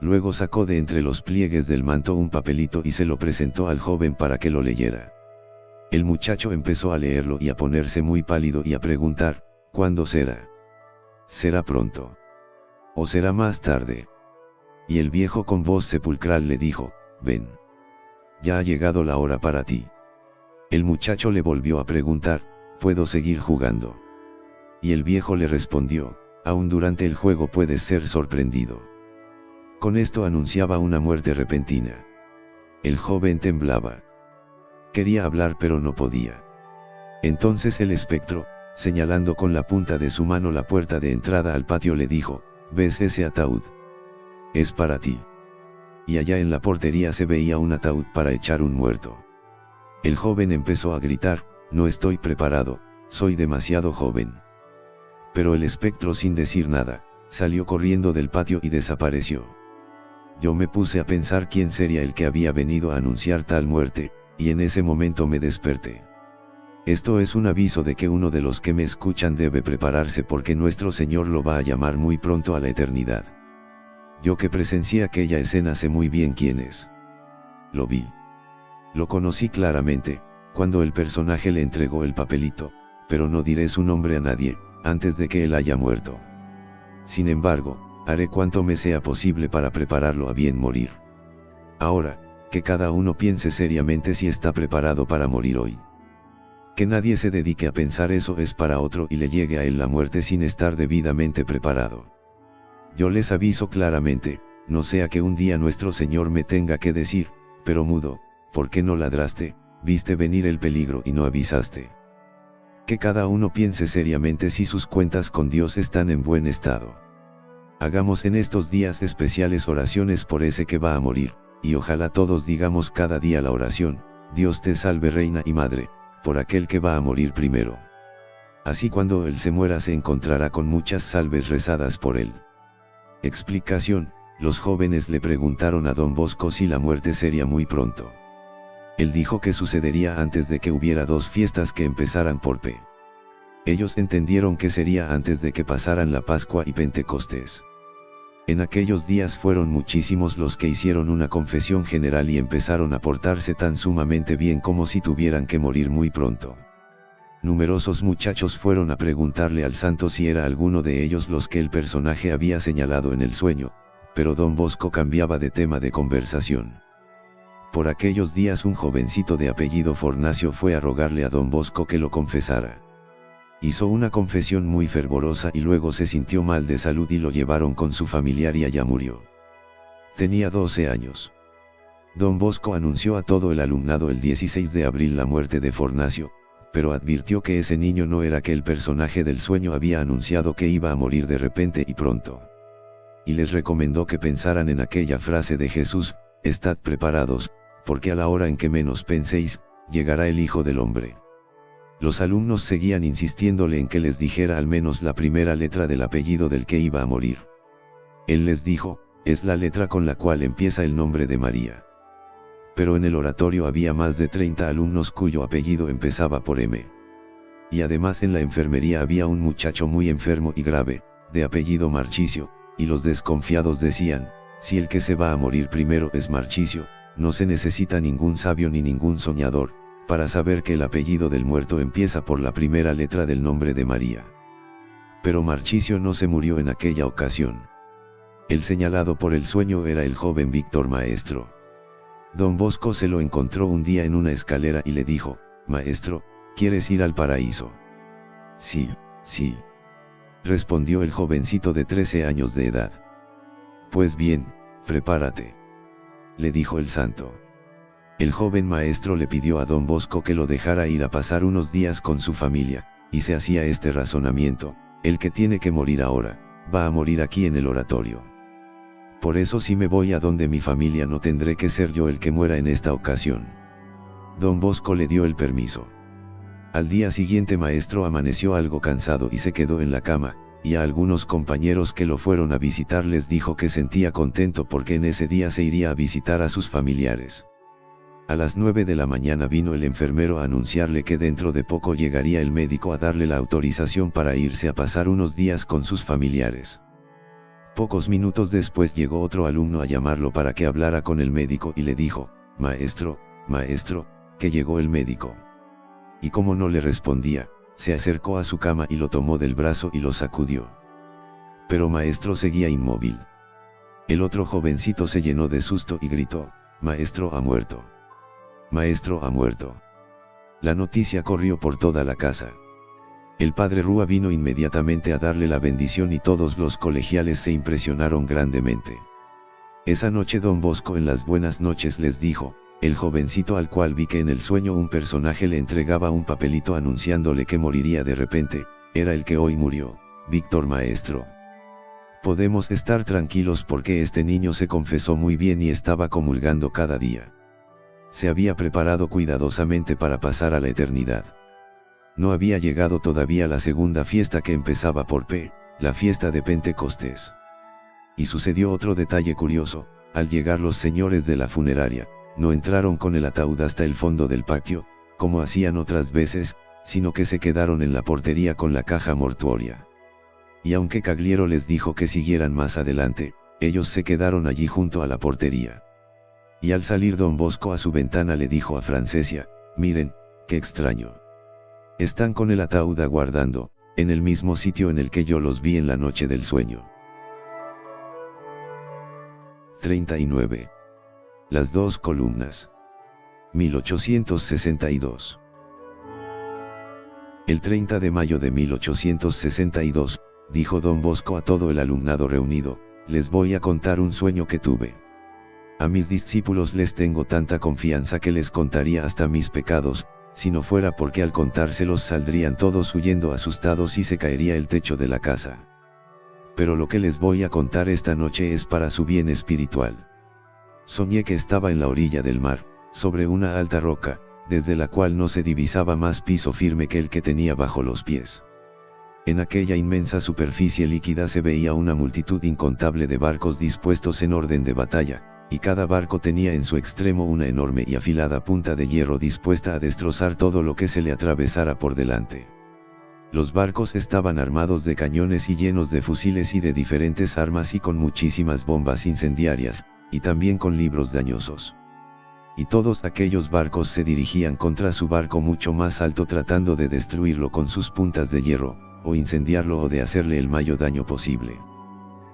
Luego sacó de entre los pliegues del manto un papelito y se lo presentó al joven para que lo leyera. El muchacho empezó a leerlo y a ponerse muy pálido y a preguntar: «¿Cuándo será? ¿Será pronto? ¿O será más tarde?». Y el viejo con voz sepulcral le dijo: «Ven. Ya ha llegado la hora para ti». El muchacho le volvió a preguntar: «¿Puedo seguir jugando?». Y el viejo le respondió: «Aún durante el juego puedes ser sorprendido». Con esto anunciaba una muerte repentina. El joven temblaba. Quería hablar pero no podía. Entonces el espectro, señalando con la punta de su mano la puerta de entrada al patio, le dijo: «¿Ves ese ataúd? Es para ti». Y allá en la portería se veía un ataúd para echar un muerto. El joven empezó a gritar: no estoy preparado, soy demasiado joven. Pero el espectro, sin decir nada, salió corriendo del patio y desapareció. Yo me puse a pensar quién sería el que había venido a anunciar tal muerte, y en ese momento me desperté. Esto es un aviso de que uno de los que me escuchan debe prepararse, porque nuestro Señor lo va a llamar muy pronto a la eternidad. Yo, que presencié aquella escena, sé muy bien quién es. Lo vi. Lo conocí claramente, cuando el personaje le entregó el papelito, pero no diré su nombre a nadie, antes de que él haya muerto. Sin embargo, haré cuanto me sea posible para prepararlo a bien morir. Ahora, que cada uno piense seriamente si está preparado para morir hoy. Que nadie se dedique a pensar eso es para otro y le llegue a él la muerte sin estar debidamente preparado. Yo les aviso claramente, no sea que un día nuestro Señor me tenga que decir: pero mudo, ¿por qué no ladraste? Viste venir el peligro y no avisaste. Que cada uno piense seriamente si sus cuentas con Dios están en buen estado. Hagamos en estos días especiales oraciones por ese que va a morir, y ojalá todos digamos cada día la oración: Dios te salve, Reina y Madre, por aquel que va a morir primero. Así cuando él se muera se encontrará con muchas salves rezadas por él. Explicación: los jóvenes le preguntaron a Don Bosco si la muerte sería muy pronto. Él dijo que sucedería antes de que hubiera 2 fiestas que empezaran por P. Ellos entendieron que sería antes de que pasaran la Pascua y Pentecostés. En aquellos días fueron muchísimos los que hicieron una confesión general y empezaron a portarse tan sumamente bien como si tuvieran que morir muy pronto. Numerosos muchachos fueron a preguntarle al santo si era alguno de ellos los que el personaje había señalado en el sueño, pero Don Bosco cambiaba de tema de conversación. Por aquellos días un jovencito de apellido Fornacio fue a rogarle a Don Bosco que lo confesara. Hizo una confesión muy fervorosa y luego se sintió mal de salud y lo llevaron con su familiar y allá murió. Tenía 12 años. Don Bosco anunció a todo el alumnado el 16 de abril la muerte de Fornacio, pero advirtió que ese niño no era que el personaje del sueño había anunciado que iba a morir de repente y pronto. Y les recomendó que pensaran en aquella frase de Jesús: estad preparados, porque a la hora en que menos penséis, llegará el Hijo del Hombre. Los alumnos seguían insistiéndole en que les dijera al menos la primera letra del apellido del que iba a morir. Él les dijo: es la letra con la cual empieza el nombre de María. Pero en el oratorio había más de 30 alumnos cuyo apellido empezaba por M. Y además en la enfermería había un muchacho muy enfermo y grave, de apellido Marchicio, y los desconfiados decían: si el que se va a morir primero es Marchicio, no se necesita ningún sabio ni ningún soñador, para saber que el apellido del muerto empieza por la primera letra del nombre de María. Pero Marchicio no se murió en aquella ocasión. El señalado por el sueño era el joven Víctor Maestro. Don Bosco se lo encontró un día en una escalera y le dijo: maestro, ¿quieres ir al paraíso? Sí, sí, respondió el jovencito de 13 años de edad. Pues bien, prepárate, le dijo el santo. El joven maestro le pidió a Don Bosco que lo dejara ir a pasar unos días con su familia, y se hacía este razonamiento: el que tiene que morir ahora, va a morir aquí en el oratorio. Por eso si me voy a donde mi familia no tendré que ser yo el que muera en esta ocasión. Don Bosco le dio el permiso. Al día siguiente maestro amaneció algo cansado y se quedó en la cama, y a algunos compañeros que lo fueron a visitar les dijo que sentía contento porque en ese día se iría a visitar a sus familiares. A las 9 de la mañana vino el enfermero a anunciarle que dentro de poco llegaría el médico a darle la autorización para irse a pasar unos días con sus familiares. Pocos minutos después llegó otro alumno a llamarlo para que hablara con el médico y le dijo: maestro, maestro, que llegó el médico. Y como no le respondía, se acercó a su cama y lo tomó del brazo y lo sacudió. Pero maestro seguía inmóvil. El otro jovencito se llenó de susto y gritó: maestro ha muerto. Maestro ha muerto. La noticia corrió por toda la casa. El padre Rúa vino inmediatamente a darle la bendición y todos los colegiales se impresionaron grandemente. Esa noche Don Bosco en las buenas noches les dijo: el jovencito al cual vi que en el sueño un personaje le entregaba un papelito anunciándole que moriría de repente, era el que hoy murió, Víctor Maestro. Podemos estar tranquilos porque este niño se confesó muy bien y estaba comulgando cada día. Se había preparado cuidadosamente para pasar a la eternidad. No había llegado todavía la segunda fiesta que empezaba por P, la fiesta de Pentecostés. Y sucedió otro detalle curioso: al llegar los señores de la funeraria, no entraron con el ataúd hasta el fondo del patio, como hacían otras veces, sino que se quedaron en la portería con la caja mortuoria. Y aunque Cagliero les dijo que siguieran más adelante, ellos se quedaron allí junto a la portería. Y al salir don Bosco a su ventana le dijo a Francesia: miren, qué extraño. Están con el ataúd aguardando, en el mismo sitio en el que yo los vi en la noche del sueño. 39. Las dos columnas. 1862. El 30 de mayo de 1862, dijo don Bosco a todo el alumnado reunido: les voy a contar un sueño que tuve. A mis discípulos les tengo tanta confianza que les contaría hasta mis pecados, si no fuera porque al contárselos saldrían todos huyendo asustados y se caería el techo de la casa. Pero lo que les voy a contar esta noche es para su bien espiritual. Soñé que estaba en la orilla del mar, sobre una alta roca, desde la cual no se divisaba más piso firme que el que tenía bajo los pies. En aquella inmensa superficie líquida se veía una multitud incontable de barcos dispuestos en orden de batalla, y cada barco tenía en su extremo una enorme y afilada punta de hierro dispuesta a destrozar todo lo que se le atravesara por delante. Los barcos estaban armados de cañones y llenos de fusiles y de diferentes armas y con muchísimas bombas incendiarias, y también con libros dañosos. Y todos aquellos barcos se dirigían contra su barco mucho más alto tratando de destruirlo con sus puntas de hierro, o incendiarlo o de hacerle el mayor daño posible.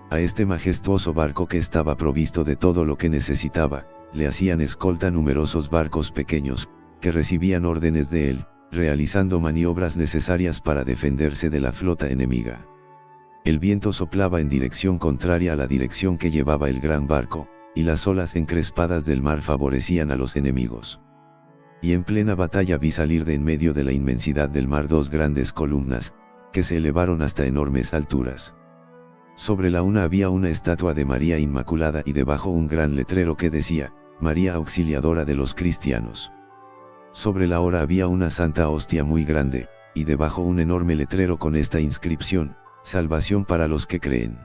A este majestuoso barco, que estaba provisto de todo lo que necesitaba, le hacían escolta numerosos barcos pequeños, que recibían órdenes de él, realizando maniobras necesarias para defenderse de la flota enemiga. El viento soplaba en dirección contraria a la dirección que llevaba el gran barco, y las olas encrespadas del mar favorecían a los enemigos. Y en plena batalla vi salir de en medio de la inmensidad del mar dos grandes columnas, que se elevaron hasta enormes alturas. Sobre la una había una estatua de María Inmaculada y debajo un gran letrero que decía: María Auxiliadora de los Cristianos. Sobre la hora había una santa hostia muy grande, y debajo un enorme letrero con esta inscripción: Salvación para los que creen.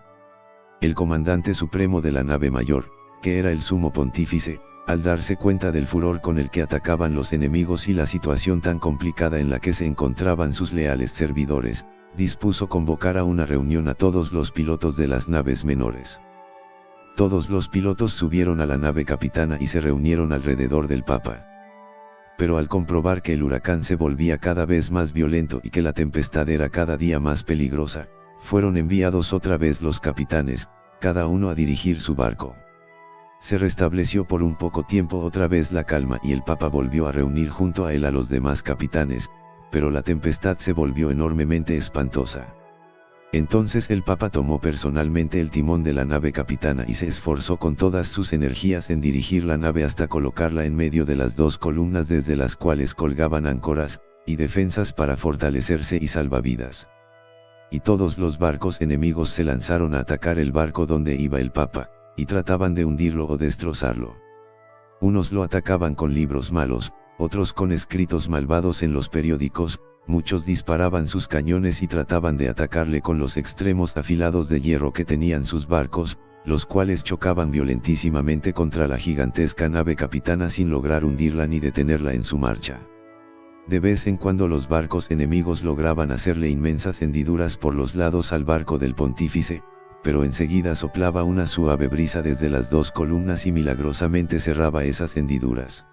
El comandante supremo de la nave mayor, que era el sumo pontífice, al darse cuenta del furor con el que atacaban los enemigos y la situación tan complicada en la que se encontraban sus leales servidores, dispuso convocar a una reunión a todos los pilotos de las naves menores. Todos los pilotos subieron a la nave capitana y se reunieron alrededor del Papa. Pero al comprobar que el huracán se volvía cada vez más violento y que la tempestad era cada día más peligrosa, fueron enviados otra vez los capitanes, cada uno a dirigir su barco. Se restableció por un poco tiempo otra vez la calma y el Papa volvió a reunir junto a él a los demás capitanes, pero la tempestad se volvió enormemente espantosa. Entonces el Papa tomó personalmente el timón de la nave capitana y se esforzó con todas sus energías en dirigir la nave hasta colocarla en medio de las dos columnas desde las cuales colgaban áncoras y defensas para fortalecerse y salvavidas. Y todos los barcos enemigos se lanzaron a atacar el barco donde iba el Papa, y trataban de hundirlo o destrozarlo. Unos lo atacaban con libros malos, otros con escritos malvados en los periódicos, muchos disparaban sus cañones y trataban de atacarle con los extremos afilados de hierro que tenían sus barcos, los cuales chocaban violentísimamente contra la gigantesca nave capitana sin lograr hundirla ni detenerla en su marcha. De vez en cuando los barcos enemigos lograban hacerle inmensas hendiduras por los lados al barco del pontífice, pero enseguida soplaba una suave brisa desde las dos columnas y milagrosamente cerraba esas hendiduras.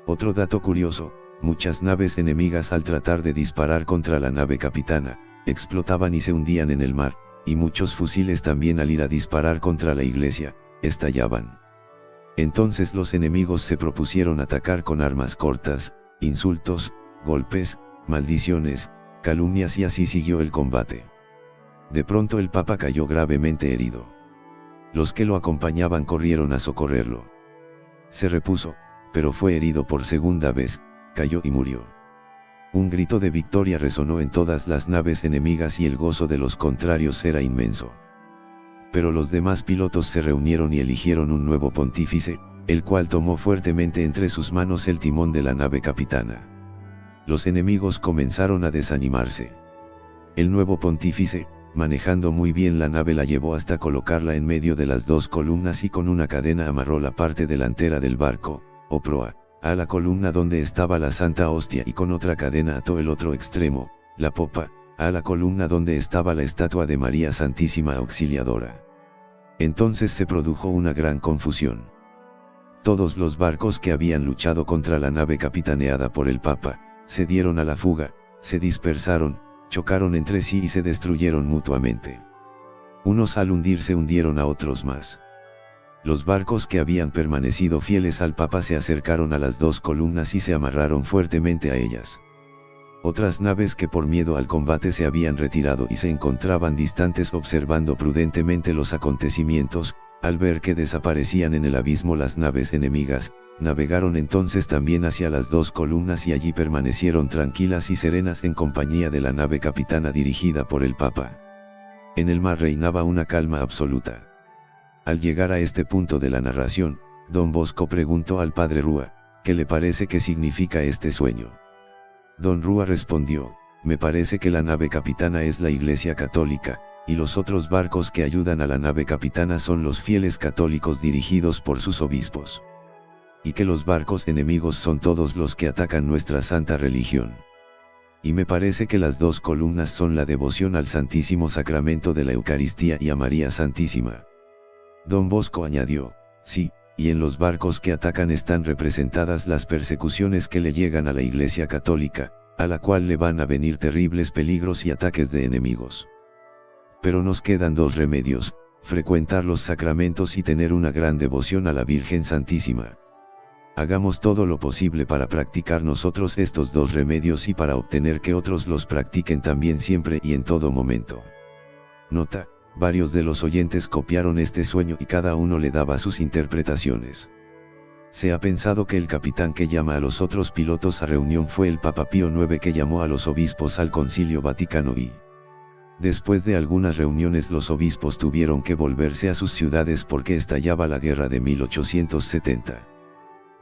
Otro dato curioso: muchas naves enemigas, al tratar de disparar contra la nave capitana, explotaban y se hundían en el mar, y muchos fusiles también, al ir a disparar contra la iglesia, estallaban. Entonces los enemigos se propusieron atacar con armas cortas, insultos, golpes, maldiciones, calumnias, y así siguió el combate. De pronto el Papa cayó gravemente herido. Los que lo acompañaban corrieron a socorrerlo. Se repuso, pero fue herido por segunda vez, cayó y murió. Un grito de victoria resonó en todas las naves enemigas y el gozo de los contrarios era inmenso. Pero los demás pilotos se reunieron y eligieron un nuevo pontífice, el cual tomó fuertemente entre sus manos el timón de la nave capitana. Los enemigos comenzaron a desanimarse. El nuevo pontífice, manejando muy bien la nave, la llevó hasta colocarla en medio de las dos columnas y con una cadena amarró la parte delantera del barco, o proa, a la columna donde estaba la Santa Hostia, y con otra cadena ató el otro extremo, la popa, a la columna donde estaba la estatua de María Santísima Auxiliadora. Entonces se produjo una gran confusión. Todos los barcos que habían luchado contra la nave capitaneada por el Papa, se dieron a la fuga, se dispersaron, chocaron entre sí y se destruyeron mutuamente. Unos al hundirse hundieron a otros más. Los barcos que habían permanecido fieles al Papa se acercaron a las dos columnas y se amarraron fuertemente a ellas. Otras naves que por miedo al combate se habían retirado y se encontraban distantes observando prudentemente los acontecimientos, al ver que desaparecían en el abismo las naves enemigas, navegaron entonces también hacia las dos columnas y allí permanecieron tranquilas y serenas en compañía de la nave capitana dirigida por el Papa. En el mar reinaba una calma absoluta. Al llegar a este punto de la narración, don Bosco preguntó al padre Rúa, ¿qué le parece que significa este sueño? Don Rúa respondió, me parece que la nave capitana es la Iglesia Católica, y los otros barcos que ayudan a la nave capitana son los fieles católicos dirigidos por sus obispos. Y que los barcos enemigos son todos los que atacan nuestra santa religión. Y me parece que las dos columnas son la devoción al Santísimo Sacramento de la Eucaristía y a María Santísima. Don Bosco añadió, sí, y en los barcos que atacan están representadas las persecuciones que le llegan a la Iglesia Católica, a la cual le van a venir terribles peligros y ataques de enemigos. Pero nos quedan dos remedios, frecuentar los sacramentos y tener una gran devoción a la Virgen Santísima. Hagamos todo lo posible para practicar nosotros estos dos remedios y para obtener que otros los practiquen también siempre y en todo momento. Nota: varios de los oyentes copiaron este sueño y cada uno le daba sus interpretaciones. Se ha pensado que el capitán que llama a los otros pilotos a reunión fue el Papa Pío IX, que llamó a los obispos al Concilio Vaticano y, después de algunas reuniones, los obispos tuvieron que volverse a sus ciudades porque estallaba la guerra de 1870.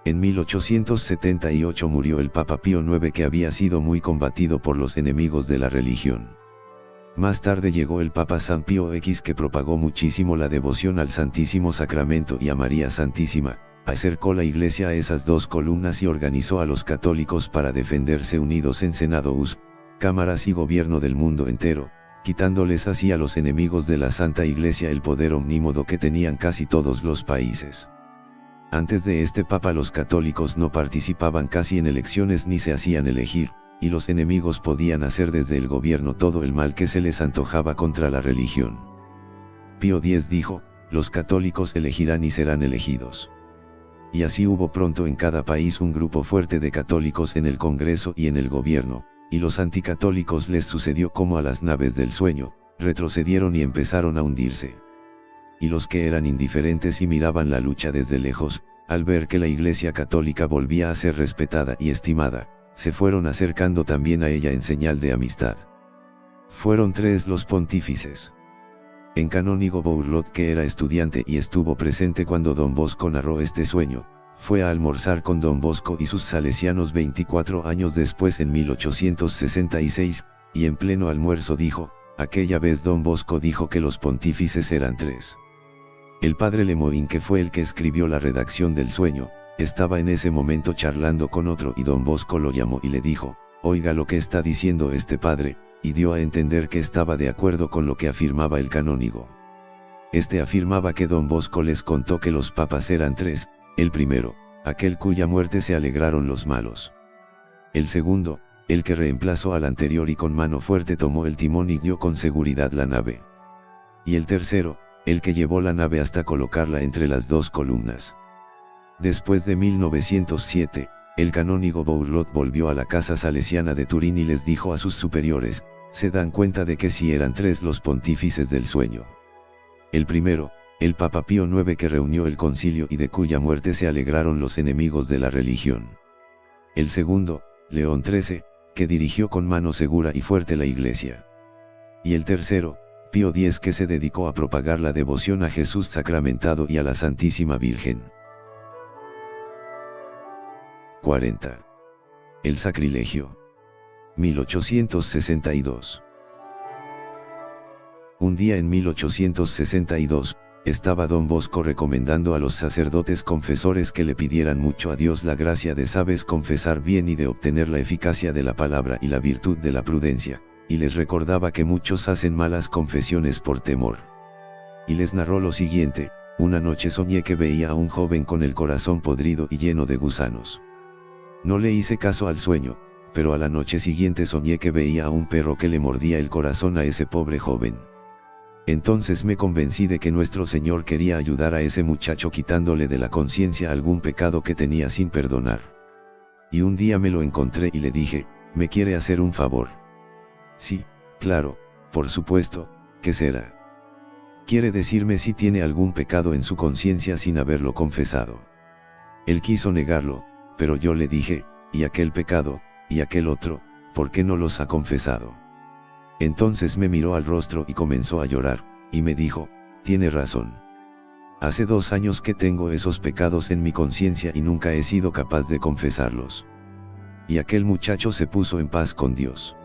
En 1878 murió el Papa Pío IX, que había sido muy combatido por los enemigos de la religión. Más tarde llegó el Papa San Pío X, que propagó muchísimo la devoción al Santísimo Sacramento y a María Santísima, acercó la Iglesia a esas dos columnas y organizó a los católicos para defenderse unidos en Senado, cámaras y gobierno del mundo entero, quitándoles así a los enemigos de la Santa Iglesia el poder omnímodo que tenían casi todos los países. Antes de este Papa los católicos no participaban casi en elecciones ni se hacían elegir, y los enemigos podían hacer desde el gobierno todo el mal que se les antojaba contra la religión. Pío X dijo, los católicos elegirán y serán elegidos. Y así hubo pronto en cada país un grupo fuerte de católicos en el Congreso y en el gobierno, y los anticatólicos les sucedió como a las naves del sueño, retrocedieron y empezaron a hundirse. Y los que eran indiferentes y miraban la lucha desde lejos, al ver que la Iglesia Católica volvía a ser respetada y estimada, se fueron acercando también a ella en señal de amistad. Fueron tres los pontífices. En Canónigo Bourlot, que era estudiante y estuvo presente cuando don Bosco narró este sueño, fue a almorzar con don Bosco y sus salesianos 24 años después, en 1866, y en pleno almuerzo dijo, aquella vez don Bosco dijo que los pontífices eran tres. El padre Lemoyne, que fue el que escribió la redacción del sueño, estaba en ese momento charlando con otro y don Bosco lo llamó y le dijo, oiga lo que está diciendo este padre, y dio a entender que estaba de acuerdo con lo que afirmaba el canónigo. Este afirmaba que don Bosco les contó que los papas eran tres: el primero, aquel cuya muerte se alegraron los malos; el segundo, el que reemplazó al anterior y con mano fuerte tomó el timón y guió con seguridad la nave; y el tercero, el que llevó la nave hasta colocarla entre las dos columnas. Después de 1907, el canónigo Bourlot volvió a la casa salesiana de Turín y les dijo a sus superiores, se dan cuenta de que sí eran tres los pontífices del sueño. El primero, el Papa Pío IX, que reunió el concilio y de cuya muerte se alegraron los enemigos de la religión. El segundo, León XIII, que dirigió con mano segura y fuerte la Iglesia. Y el tercero, Pío X, que se dedicó a propagar la devoción a Jesús sacramentado y a la Santísima Virgen. 1840. El sacrilegio. 1862. Un día en 1862, estaba don Bosco recomendando a los sacerdotes confesores que le pidieran mucho a Dios la gracia de sabes confesar bien y de obtener la eficacia de la palabra y la virtud de la prudencia, y les recordaba que muchos hacen malas confesiones por temor. Y les narró lo siguiente: una noche soñé que veía a un joven con el corazón podrido y lleno de gusanos. No le hice caso al sueño, pero a la noche siguiente soñé que veía a un perro que le mordía el corazón a ese pobre joven. Entonces me convencí de que nuestro Señor quería ayudar a ese muchacho quitándole de la conciencia algún pecado que tenía sin perdonar. Y un día me lo encontré y le dije: ¿me quiere hacer un favor? Sí, claro, por supuesto, ¿qué será? Quiere decirme si tiene algún pecado en su conciencia sin haberlo confesado. Él quiso negarlo, pero yo le dije: ¿y aquel pecado, y aquel otro, por qué no los ha confesado? Entonces me miró al rostro y comenzó a llorar, y me dijo: tiene razón. Hace 2 años que tengo esos pecados en mi conciencia y nunca he sido capaz de confesarlos. Y aquel muchacho se puso en paz con Dios.